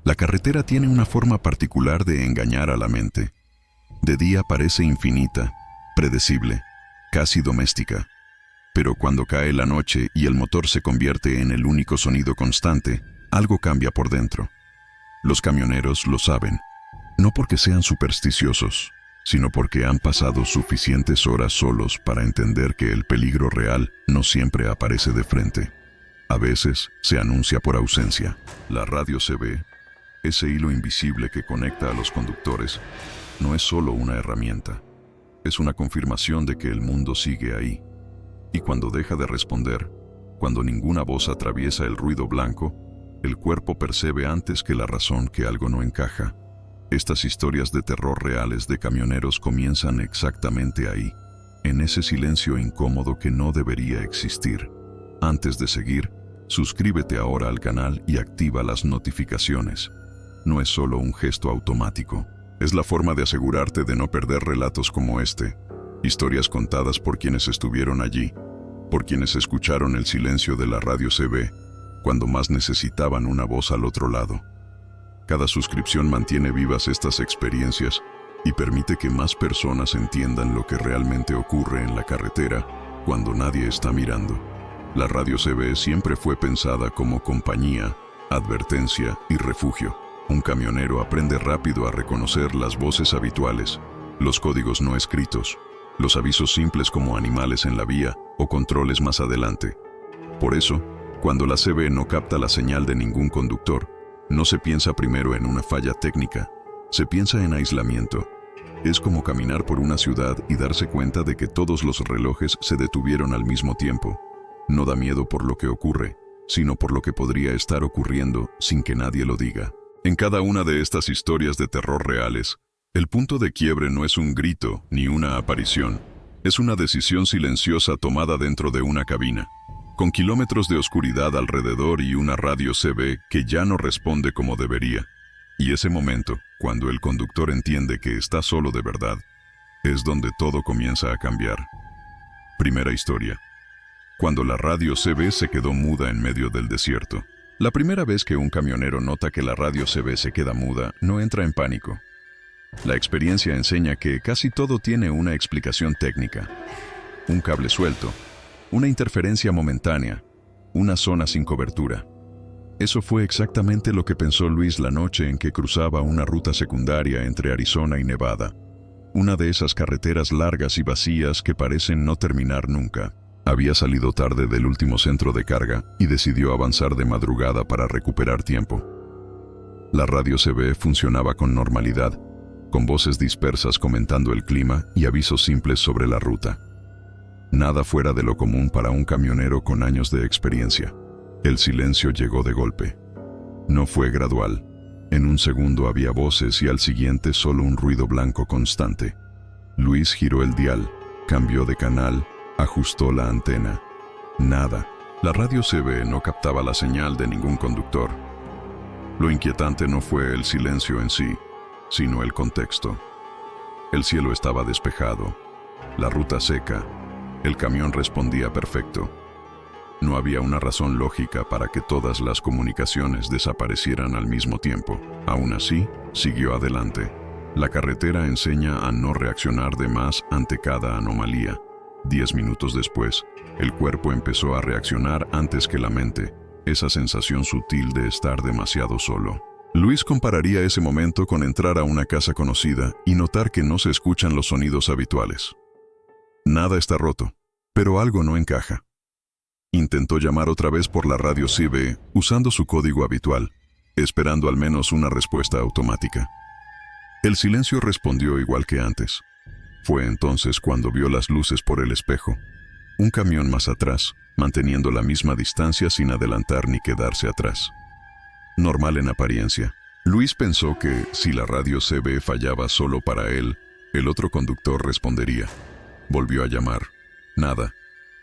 La carretera tiene una forma particular de engañar a la mente. De día parece infinita, predecible, casi doméstica. Pero cuando cae la noche y el motor se convierte en el único sonido constante, algo cambia por dentro. Los camioneros lo saben, no porque sean supersticiosos, sino porque han pasado suficientes horas solos para entender que el peligro real no siempre aparece de frente. A veces se anuncia por ausencia. La radio CB, ese hilo invisible que conecta a los conductores, no es solo una herramienta. Es una confirmación de que el mundo sigue ahí. Y cuando deja de responder, cuando ninguna voz atraviesa el ruido blanco, el cuerpo percibe antes que la razón que algo no encaja. Estas historias de terror reales de camioneros comienzan exactamente ahí, en ese silencio incómodo que no debería existir. Antes de seguir, suscríbete ahora al canal y activa las notificaciones. No es solo un gesto automático, es la forma de asegurarte de no perder relatos como este, historias contadas por quienes estuvieron allí, por quienes escucharon el silencio de la radio CB, cuando más necesitaban una voz al otro lado. Cada suscripción mantiene vivas estas experiencias y permite que más personas entiendan lo que realmente ocurre en la carretera cuando nadie está mirando. La radio CB siempre fue pensada como compañía, advertencia y refugio. Un camionero aprende rápido a reconocer las voces habituales, los códigos no escritos, los avisos simples como animales en la vía o controles más adelante. Por eso, cuando la CB no capta la señal de ningún conductor, no se piensa primero en una falla técnica, se piensa en aislamiento. Es como caminar por una ciudad y darse cuenta de que todos los relojes se detuvieron al mismo tiempo. No da miedo por lo que ocurre, sino por lo que podría estar ocurriendo sin que nadie lo diga. En cada una de estas historias de terror reales, el punto de quiebre no es un grito ni una aparición, es una decisión silenciosa tomada dentro de una cabina, con kilómetros de oscuridad alrededor y una radio CB que ya no responde como debería. Y ese momento, cuando el conductor entiende que está solo de verdad, es donde todo comienza a cambiar. Primera historia. Cuando la radio CB se quedó muda en medio del desierto. La primera vez que un camionero nota que la radio CB se queda muda, no entra en pánico. La experiencia enseña que casi todo tiene una explicación técnica. Un cable suelto, una interferencia momentánea, una zona sin cobertura. Eso fue exactamente lo que pensó Luis la noche en que cruzaba una ruta secundaria entre Arizona y Nevada. Una de esas carreteras largas y vacías que parecen no terminar nunca. Había salido tarde del último centro de carga y decidió avanzar de madrugada para recuperar tiempo. La radio CB funcionaba con normalidad, con voces dispersas comentando el clima y avisos simples sobre la ruta. Nada fuera de lo común para un camionero con años de experiencia. El silencio llegó de golpe. No fue gradual. En un segundo había voces y al siguiente solo un ruido blanco constante. Luis giró el dial, cambió de canal, ajustó la antena. Nada. La radio CB no captaba la señal de ningún conductor. Lo inquietante no fue el silencio en sí, sino el contexto. El cielo estaba despejado, la ruta seca, el camión respondía perfecto. No había una razón lógica para que todas las comunicaciones desaparecieran al mismo tiempo. Aún así, siguió adelante. La carretera enseña a no reaccionar de más ante cada anomalía. 10 minutos después, el cuerpo empezó a reaccionar antes que la mente, esa sensación sutil de estar demasiado solo. Luis compararía ese momento con entrar a una casa conocida y notar que no se escuchan los sonidos habituales. Nada está roto, pero algo no encaja. Intentó llamar otra vez por la radio CB usando su código habitual, esperando al menos una respuesta automática. El silencio respondió igual que antes. Fue entonces cuando vio las luces por el espejo. Un camión más atrás, manteniendo la misma distancia sin adelantar ni quedarse atrás. Normal en apariencia. Luis pensó que, si la radio CB fallaba solo para él, el otro conductor respondería. Volvió a llamar. Nada.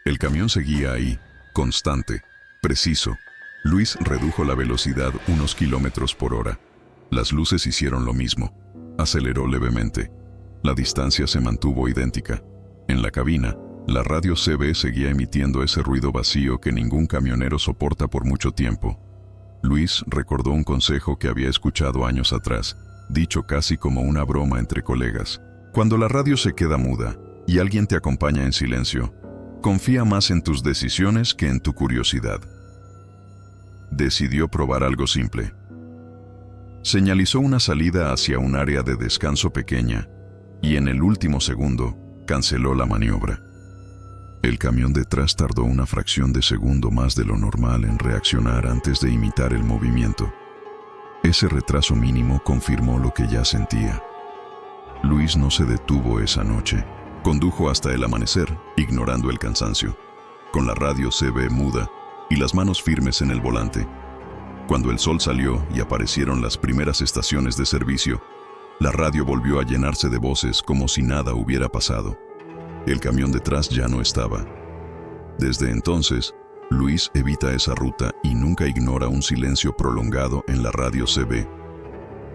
El camión seguía ahí, constante, preciso. Luis redujo la velocidad unos kilómetros por hora. Las luces hicieron lo mismo. Aceleró levemente. La distancia se mantuvo idéntica. En la cabina, la radio CB seguía emitiendo ese ruido vacío que ningún camionero soporta por mucho tiempo. Luis recordó un consejo que había escuchado años atrás, dicho casi como una broma entre colegas. Cuando la radio se queda muda y alguien te acompaña en silencio, confía más en tus decisiones que en tu curiosidad. Decidió probar algo simple. Señalizó una salida hacia un área de descanso pequeña y en el último segundo canceló la maniobra. El camión detrás tardó una fracción de segundo más de lo normal en reaccionar antes de imitar el movimiento. Ese retraso mínimo confirmó lo que ya sentía. Luis no se detuvo esa noche. Condujo hasta el amanecer, ignorando el cansancio, con la radio CB muda y las manos firmes en el volante. Cuando el sol salió y aparecieron las primeras estaciones de servicio, la radio volvió a llenarse de voces como si nada hubiera pasado. El camión detrás ya no estaba. Desde entonces, Luis evita esa ruta y nunca ignora un silencio prolongado en la radio CB,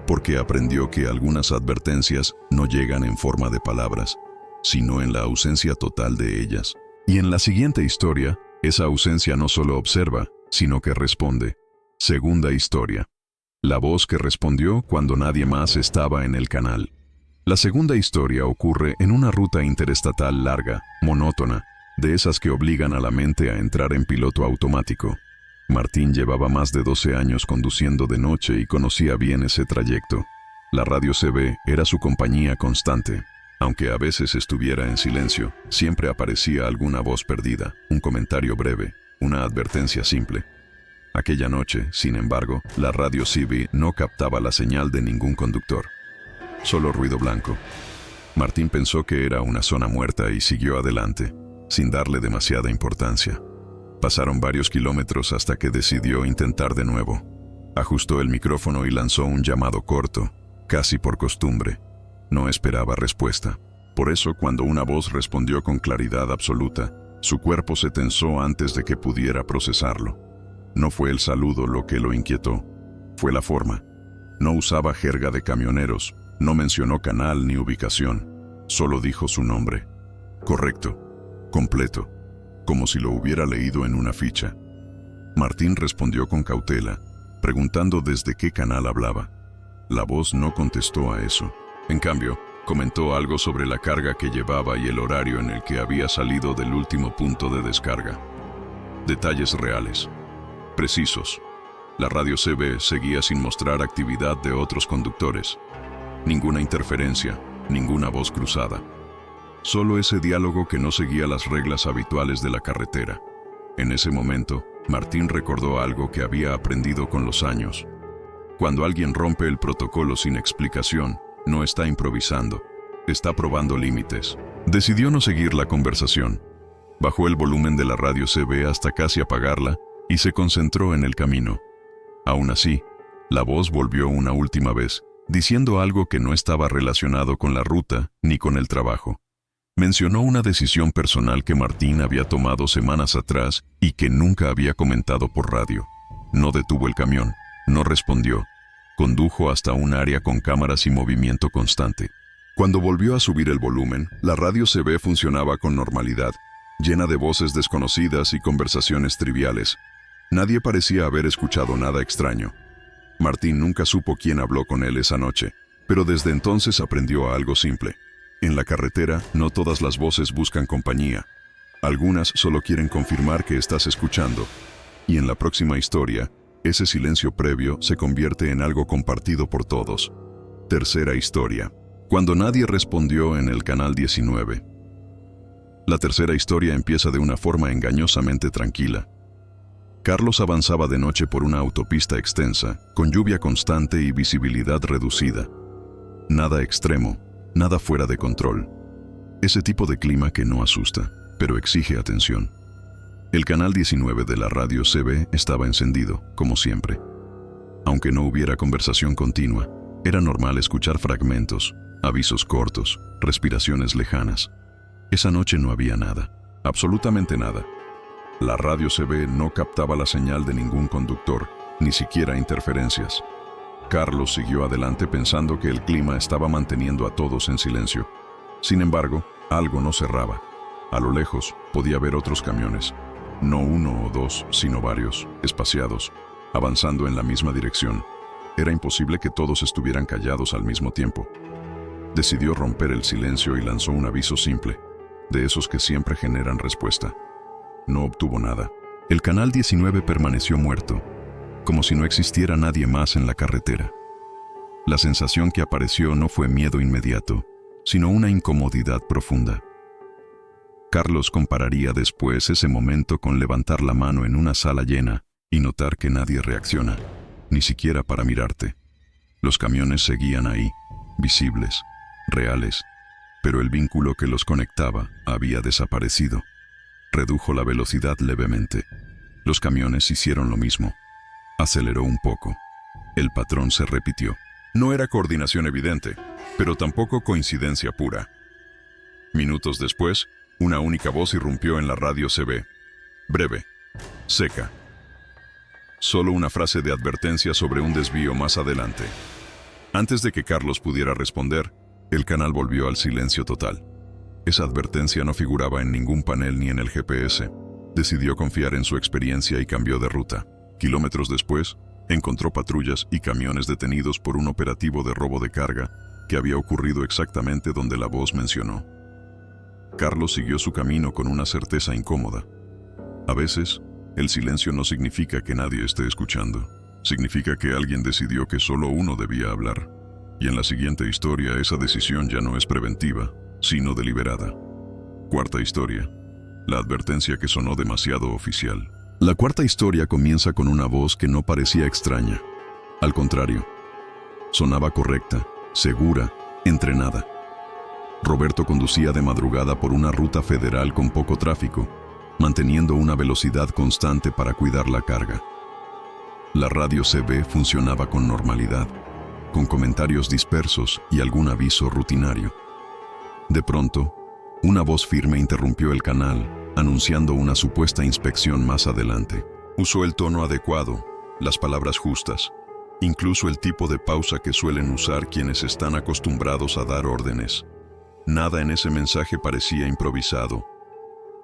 porque aprendió que algunas advertencias no llegan en forma de palabras, sino en la ausencia total de ellas. Y en la siguiente historia, esa ausencia no solo observa, sino que responde. Segunda historia. La voz que respondió cuando nadie más estaba en el canal. La segunda historia ocurre en una ruta interestatal larga, monótona, de esas que obligan a la mente a entrar en piloto automático. Martín llevaba más de 12 años conduciendo de noche y conocía bien ese trayecto. La radio CB era su compañía constante. Aunque a veces estuviera en silencio, siempre aparecía alguna voz perdida, un comentario breve, una advertencia simple. Aquella noche, sin embargo, la radio CB no captaba la señal de ningún conductor. Solo ruido blanco. Martín pensó que era una zona muerta y siguió adelante, sin darle demasiada importancia. Pasaron varios kilómetros hasta que decidió intentar de nuevo. Ajustó el micrófono y lanzó un llamado corto, casi por costumbre. No esperaba respuesta. Por eso, cuando una voz respondió con claridad absoluta, su cuerpo se tensó antes de que pudiera procesarlo. No fue el saludo lo que lo inquietó, fue la forma. No usaba jerga de camioneros, no mencionó canal ni ubicación, solo dijo su nombre. Correcto, completo, como si lo hubiera leído en una ficha. Martín respondió con cautela, preguntando desde qué canal hablaba. La voz no contestó a eso. En cambio, comentó algo sobre la carga que llevaba y el horario en el que había salido del último punto de descarga. Detalles reales, precisos. La radio CB seguía sin mostrar actividad de otros conductores. Ninguna interferencia, ninguna voz cruzada. Solo ese diálogo que no seguía las reglas habituales de la carretera. En ese momento, Martín recordó algo que había aprendido con los años. Cuando alguien rompe el protocolo sin explicación, no está improvisando, está probando límites. Decidió no seguir la conversación. Bajó el volumen de la radio CB hasta casi apagarla y se concentró en el camino. Aún así, la voz volvió una última vez, diciendo algo que no estaba relacionado con la ruta ni con el trabajo. Mencionó una decisión personal que Martín había tomado semanas atrás y que nunca había comentado por radio. No detuvo el camión, no respondió. Condujo hasta un área con cámaras y movimiento constante. Cuando volvió a subir el volumen, la radio CB funcionaba con normalidad, llena de voces desconocidas y conversaciones triviales. Nadie parecía haber escuchado nada extraño. Martín nunca supo quién habló con él esa noche, pero desde entonces aprendió algo simple. En la carretera, no todas las voces buscan compañía. Algunas solo quieren confirmar que estás escuchando. Y en la próxima historia, ese silencio previo se convierte en algo compartido por todos. Tercera historia. Cuando nadie respondió en el canal 19. La tercera historia empieza de una forma engañosamente tranquila. Carlos avanzaba de noche por una autopista extensa, con lluvia constante y visibilidad reducida. Nada extremo, nada fuera de control. Ese tipo de clima que no asusta, pero exige atención. El canal 19 de la radio CB estaba encendido, como siempre. Aunque no hubiera conversación continua, era normal escuchar fragmentos, avisos cortos, respiraciones lejanas. Esa noche no había nada, absolutamente nada. La radio CB no captaba la señal de ningún conductor, ni siquiera interferencias. Carlos siguió adelante pensando que el clima estaba manteniendo a todos en silencio. Sin embargo, algo no cerraba. A lo lejos podía ver otros camiones. No uno o dos, sino varios, espaciados. avanzando en la misma dirección. Era imposible que todos estuvieran callados al mismo tiempo. Decidió romper el silencio y lanzó un aviso simple, de esos que siempre generan respuesta. No obtuvo nada. El canal 19 permaneció muerto, como si no existiera nadie más en la carretera. La sensación que apareció no fue miedo inmediato, sino una incomodidad profunda. Carlos compararía después ese momento con levantar la mano en una sala llena y notar que nadie reacciona, ni siquiera para mirarte. Los camiones seguían ahí, visibles, reales, pero el vínculo que los conectaba había desaparecido. Redujo la velocidad levemente. Los camiones hicieron lo mismo. Aceleró un poco. El patrón se repitió. No era coordinación evidente, pero tampoco coincidencia pura. Minutos después, una única voz irrumpió en la radio CB. Breve, seca. Solo una frase de advertencia sobre un desvío más adelante. Antes de que Carlos pudiera responder, el canal volvió al silencio total. Esa advertencia no figuraba en ningún panel ni en el GPS. Decidió confiar en su experiencia y cambió de ruta. Kilómetros después, encontró patrullas y camiones detenidos por un operativo de robo de carga que había ocurrido exactamente donde la voz mencionó. Carlos siguió su camino con una certeza incómoda. A veces, el silencio no significa que nadie esté escuchando. Significa que alguien decidió que solo uno debía hablar. Y en la siguiente historia esa decisión ya no es preventiva, sino deliberada. Cuarta historia. La advertencia que sonó demasiado oficial. La cuarta historia comienza con una voz que no parecía extraña. Al contrario, sonaba correcta, segura, entrenada. Roberto conducía de madrugada por una ruta federal con poco tráfico, manteniendo una velocidad constante para cuidar la carga. La radio CB funcionaba con normalidad, con comentarios dispersos y algún aviso rutinario. De pronto, una voz firme interrumpió el canal, anunciando una supuesta inspección más adelante. Usó el tono adecuado, las palabras justas, incluso el tipo de pausa que suelen usar quienes están acostumbrados a dar órdenes. Nada en ese mensaje parecía improvisado.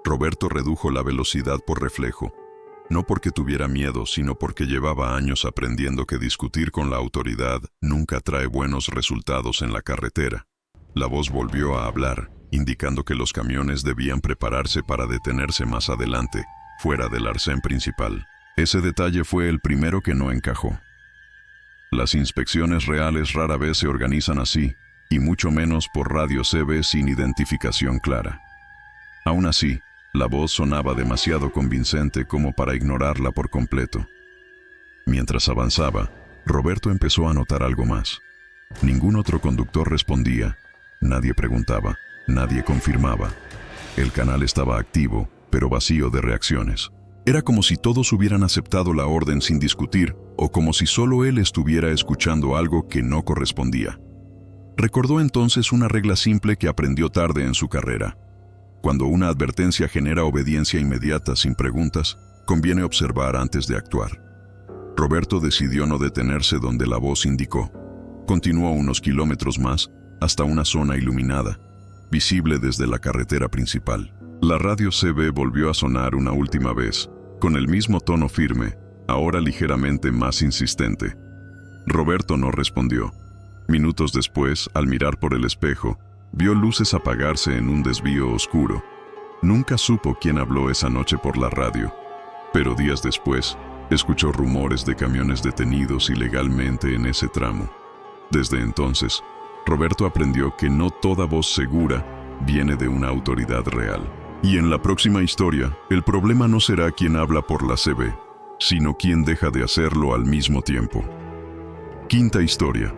Roberto redujo la velocidad por reflejo, no porque tuviera miedo, sino porque llevaba años aprendiendo que discutir con la autoridad nunca trae buenos resultados en la carretera. La voz volvió a hablar, indicando que los camiones debían prepararse para detenerse más adelante, fuera del arcén principal. Ese detalle fue el primero que no encajó. Las inspecciones reales rara vez se organizan así, y mucho menos por radio CB sin identificación clara. Aún así, la voz sonaba demasiado convincente como para ignorarla por completo. Mientras avanzaba, Roberto empezó a notar algo más. Ningún otro conductor respondía, nadie preguntaba, nadie confirmaba. El canal estaba activo, pero vacío de reacciones. Era como si todos hubieran aceptado la orden sin discutir, o como si solo él estuviera escuchando algo que no correspondía. Recordó entonces una regla simple que aprendió tarde en su carrera. Cuando una advertencia genera obediencia inmediata sin preguntas, conviene observar antes de actuar. Roberto decidió no detenerse donde la voz indicó. Continuó unos kilómetros más, hasta una zona iluminada, visible desde la carretera principal. La radio CB volvió a sonar una última vez, con el mismo tono firme, ahora ligeramente más insistente. Roberto no respondió. Minutos después, al mirar por el espejo, vio luces apagarse en un desvío oscuro. Nunca supo quién habló esa noche por la radio, pero días después, escuchó rumores de camiones detenidos ilegalmente en ese tramo. Desde entonces, Roberto aprendió que no toda voz segura viene de una autoridad real. Y en la próxima historia, el problema no será quien habla por la CB, sino quien deja de hacerlo al mismo tiempo. Quinta historia.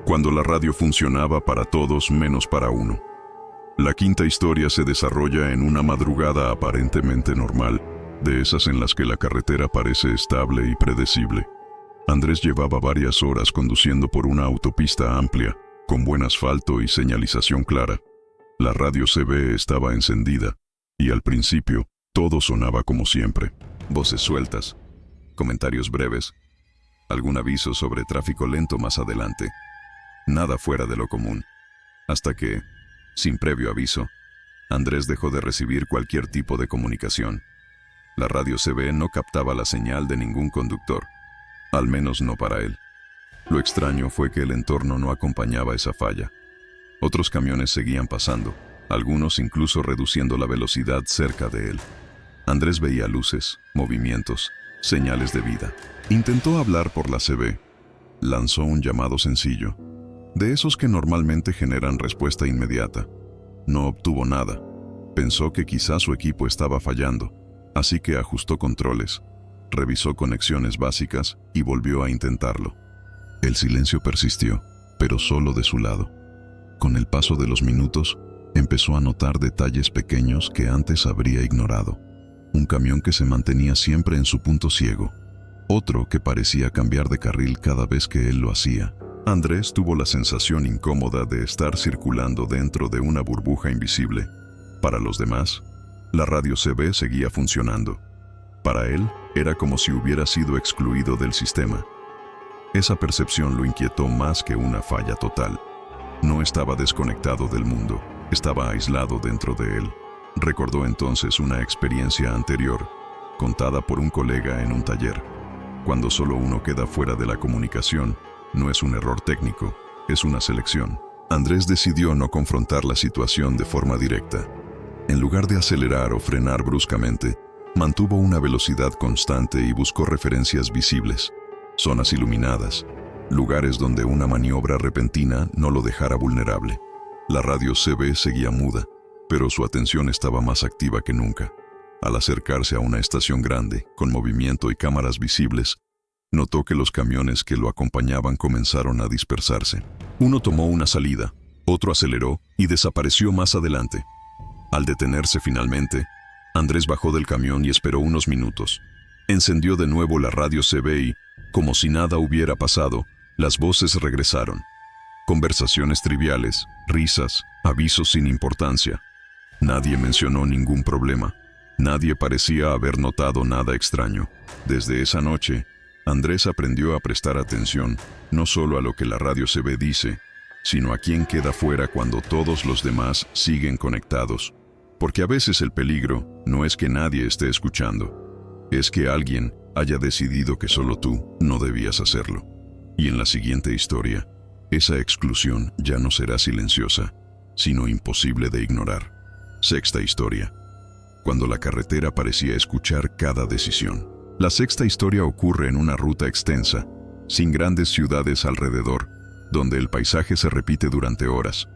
Cuando la radio funcionaba para todos menos para uno. La quinta historia se desarrolla en una madrugada aparentemente normal, de esas en las que la carretera parece estable y predecible. Andrés llevaba varias horas conduciendo por una autopista amplia, con buen asfalto y señalización clara. La radio CB estaba encendida, y al principio, todo sonaba como siempre. Voces sueltas, comentarios breves, algún aviso sobre tráfico lento más adelante. Nada fuera de lo común. Hasta que, sin previo aviso, Andrés dejó de recibir cualquier tipo de comunicación. La radio CB no captaba la señal de ningún conductor, al menos no para él. Lo extraño fue que el entorno no acompañaba esa falla. Otros camiones seguían pasando, algunos incluso reduciendo la velocidad cerca de él. Andrés veía luces, movimientos, señales de vida. Intentó hablar por la CB. Lanzó un llamado sencillo, de esos que normalmente generan respuesta inmediata. No obtuvo nada. Pensó que quizás su equipo estaba fallando, así que ajustó controles, revisó conexiones básicas y volvió a intentarlo. El silencio persistió, pero solo de su lado. Con el paso de los minutos, empezó a notar detalles pequeños que antes habría ignorado. Un camión que se mantenía siempre en su punto ciego. Otro que parecía cambiar de carril cada vez que él lo hacía. Andrés tuvo la sensación incómoda de estar circulando dentro de una burbuja invisible. Para los demás, la radio CB seguía funcionando. Para él, era como si hubiera sido excluido del sistema. Esa percepción lo inquietó más que una falla total. No estaba desconectado del mundo, estaba aislado dentro de él. Recordó entonces una experiencia anterior, contada por un colega en un taller. Cuando solo uno queda fuera de la comunicación, no es un error técnico, es una selección. Andrés decidió no confrontar la situación de forma directa. En lugar de acelerar o frenar bruscamente, mantuvo una velocidad constante y buscó referencias visibles, zonas iluminadas, lugares donde una maniobra repentina no lo dejara vulnerable. La radio CB seguía muda, pero su atención estaba más activa que nunca. Al acercarse a una estación grande, con movimiento y cámaras visibles, notó que los camiones que lo acompañaban comenzaron a dispersarse. Uno tomó una salida, otro aceleró y desapareció más adelante. Al detenerse finalmente, Andrés bajó del camión y esperó unos minutos. Encendió de nuevo la radio CB y, como si nada hubiera pasado, las voces regresaron. Conversaciones triviales, risas, avisos sin importancia. Nadie mencionó ningún problema. Nadie parecía haber notado nada extraño. Desde esa noche, Andrés aprendió a prestar atención no solo a lo que la radio CB dice, sino a quién queda fuera cuando todos los demás siguen conectados. Porque a veces el peligro no es que nadie esté escuchando, es que alguien haya decidido que solo tú no debías hacerlo. Y en la siguiente historia, esa exclusión ya no será silenciosa, sino imposible de ignorar. Sexta historia. Cuando la carretera parecía escuchar cada decisión. La sexta historia ocurre en una ruta extensa, sin grandes ciudades alrededor, donde el paisaje se repite durante horas.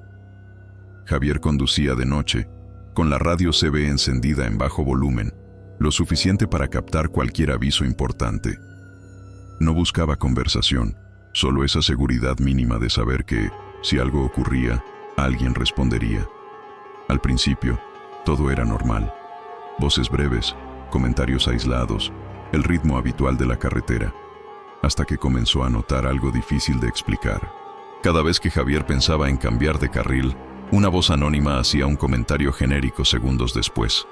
Javier conducía de noche, con la radio CB encendida en bajo volumen, lo suficiente para captar cualquier aviso importante. No buscaba conversación, solo esa seguridad mínima de saber que, si algo ocurría, alguien respondería. Al principio, todo era normal. Voces breves, comentarios aislados, el ritmo habitual de la carretera, hasta que comenzó a notar algo difícil de explicar. Cada vez que Javier pensaba en cambiar de carril, una voz anónima hacía un comentario genérico segundos después.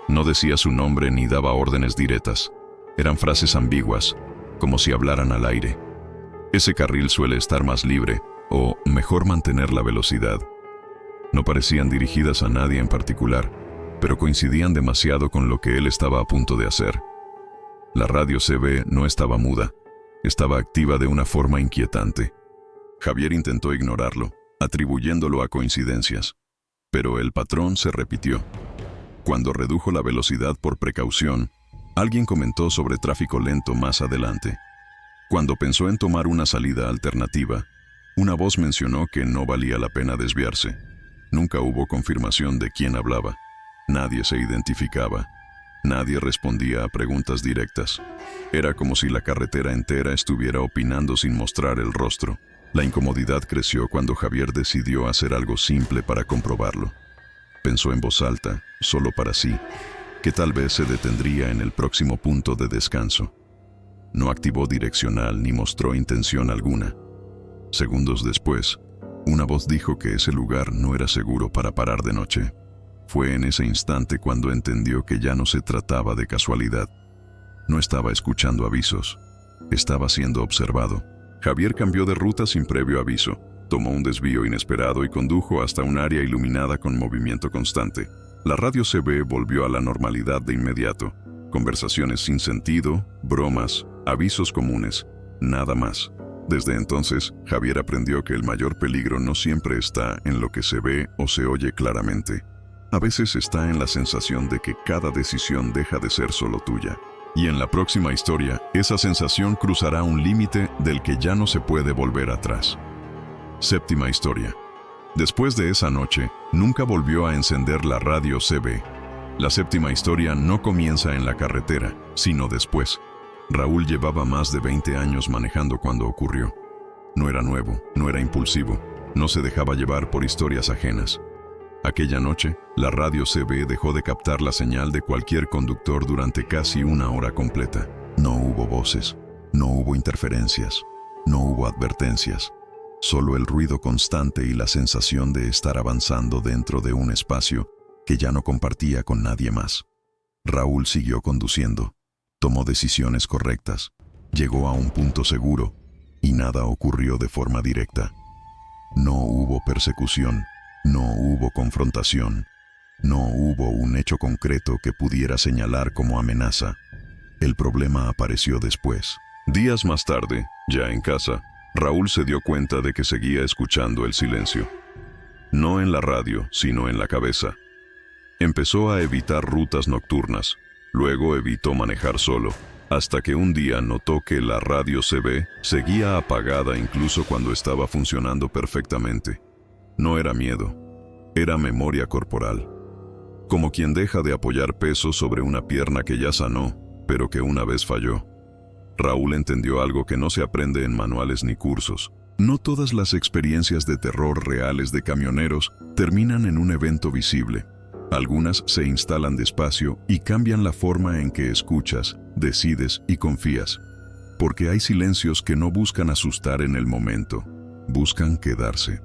No decía su nombre ni daba órdenes directas. Eran frases ambiguas, como si hablaran al aire. Ese carril suele estar más libre, o mejor mantener la velocidad. No parecían dirigidas a nadie en particular, pero coincidían demasiado con lo que él estaba a punto de hacer. La radio CB no estaba muda, estaba activa de una forma inquietante. Javier intentó ignorarlo, atribuyéndolo a coincidencias, pero el patrón se repitió. Cuando redujo la velocidad por precaución, alguien comentó sobre tráfico lento más adelante. Cuando pensó en tomar una salida alternativa, una voz mencionó que no valía la pena desviarse. Nunca hubo confirmación de quién hablaba. Nadie se identificaba. Nadie respondía a preguntas directas. Era como si la carretera entera estuviera opinando sin mostrar el rostro. La incomodidad creció cuando Javier decidió hacer algo simple para comprobarlo. Pensó en voz alta, solo para sí, que tal vez se detendría en el próximo punto de descanso. No activó direccional ni mostró intención alguna. Segundos después, una voz dijo que ese lugar no era seguro para parar de noche. Fue en ese instante cuando entendió que ya no se trataba de casualidad. No estaba escuchando avisos, estaba siendo observado. Javier cambió de ruta sin previo aviso, tomó un desvío inesperado y condujo hasta un área iluminada con movimiento constante. La radio CB volvió a la normalidad de inmediato. Conversaciones sin sentido, bromas, avisos comunes, nada más. Desde entonces, Javier aprendió que el mayor peligro no siempre está en lo que se ve o se oye claramente. A veces está en la sensación de que cada decisión deja de ser solo tuya. Y en la próxima historia, esa sensación cruzará un límite del que ya no se puede volver atrás. Séptima historia. Después de esa noche, nunca volvió a encender la radio CB. La séptima historia no comienza en la carretera, sino después. Raúl llevaba más de 20 años manejando cuando ocurrió. No era nuevo, no era impulsivo, no se dejaba llevar por historias ajenas. Aquella noche, la radio CB dejó de captar la señal de cualquier conductor durante casi una hora completa. No hubo voces, no hubo interferencias, no hubo advertencias. Solo el ruido constante y la sensación de estar avanzando dentro de un espacio que ya no compartía con nadie más. Raúl siguió conduciendo, tomó decisiones correctas, llegó a un punto seguro y nada ocurrió de forma directa. No hubo persecución, no hubo confrontación, no hubo un hecho concreto que pudiera señalar como amenaza. El problema apareció después. Días más tarde, ya en casa, Raúl se dio cuenta de que seguía escuchando el silencio. No en la radio, sino en la cabeza. Empezó a evitar rutas nocturnas, luego evitó manejar solo, hasta que un día notó que la radio CB seguía apagada incluso cuando estaba funcionando perfectamente. No era miedo, era memoria corporal. Como quien deja de apoyar peso sobre una pierna que ya sanó, pero que una vez falló. Raúl entendió algo que no se aprende en manuales ni cursos. No todas las experiencias de terror reales de camioneros terminan en un evento visible. Algunas se instalan despacio y cambian la forma en que escuchas, decides y confías. Porque hay silencios que no buscan asustar en el momento, buscan quedarse.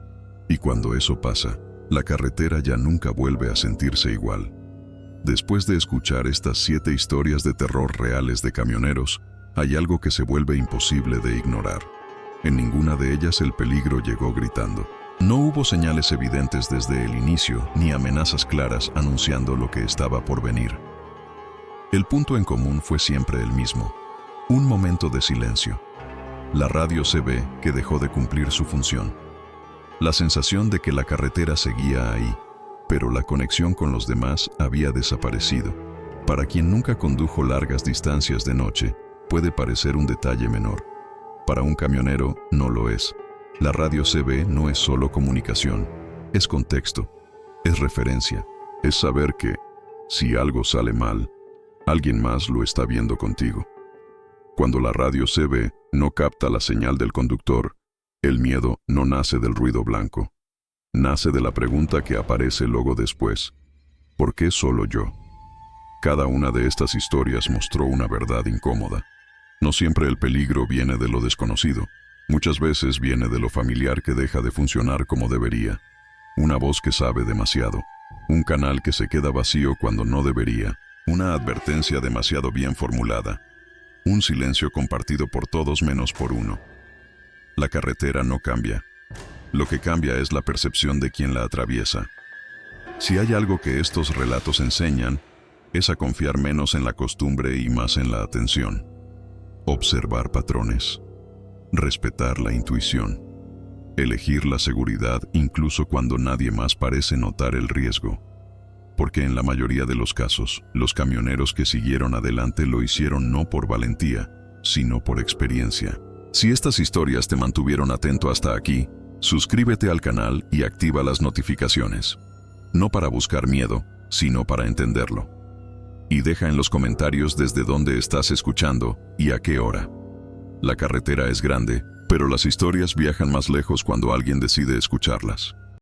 Y cuando eso pasa, la carretera ya nunca vuelve a sentirse igual. Después de escuchar estas 7 historias de terror reales de camioneros, hay algo que se vuelve imposible de ignorar. En ninguna de ellas el peligro llegó gritando. No hubo señales evidentes desde el inicio, ni amenazas claras anunciando lo que estaba por venir. El punto en común fue siempre el mismo: un momento de silencio. La radio CB que dejó de cumplir su función. La sensación de que la carretera seguía ahí, pero la conexión con los demás había desaparecido. Para quien nunca condujo largas distancias de noche, puede parecer un detalle menor. Para un camionero, no lo es. La radio CB no es solo comunicación, es contexto, es referencia, es saber que, si algo sale mal, alguien más lo está viendo contigo. Cuando la radio CB no capta la señal del conductor, el miedo no nace del ruido blanco. Nace de la pregunta que aparece luego después: ¿por qué solo yo? Cada una de estas historias mostró una verdad incómoda. No siempre el peligro viene de lo desconocido. Muchas veces viene de lo familiar que deja de funcionar como debería. Una voz que sabe demasiado. Un canal que se queda vacío cuando no debería. Una advertencia demasiado bien formulada. Un silencio compartido por todos menos por uno. La carretera no cambia. Lo que cambia es la percepción de quien la atraviesa. Si hay algo que estos relatos enseñan, es a confiar menos en la costumbre y más en la atención. Observar patrones. Respetar la intuición. Elegir la seguridad incluso cuando nadie más parece notar el riesgo. Porque en la mayoría de los casos, los camioneros que siguieron adelante lo hicieron no por valentía, sino por experiencia. Si estas historias te mantuvieron atento hasta aquí, suscríbete al canal y activa las notificaciones. No para buscar miedo, sino para entenderlo. Y deja en los comentarios desde dónde estás escuchando y a qué hora. La carretera es grande, pero las historias viajan más lejos cuando alguien decide escucharlas.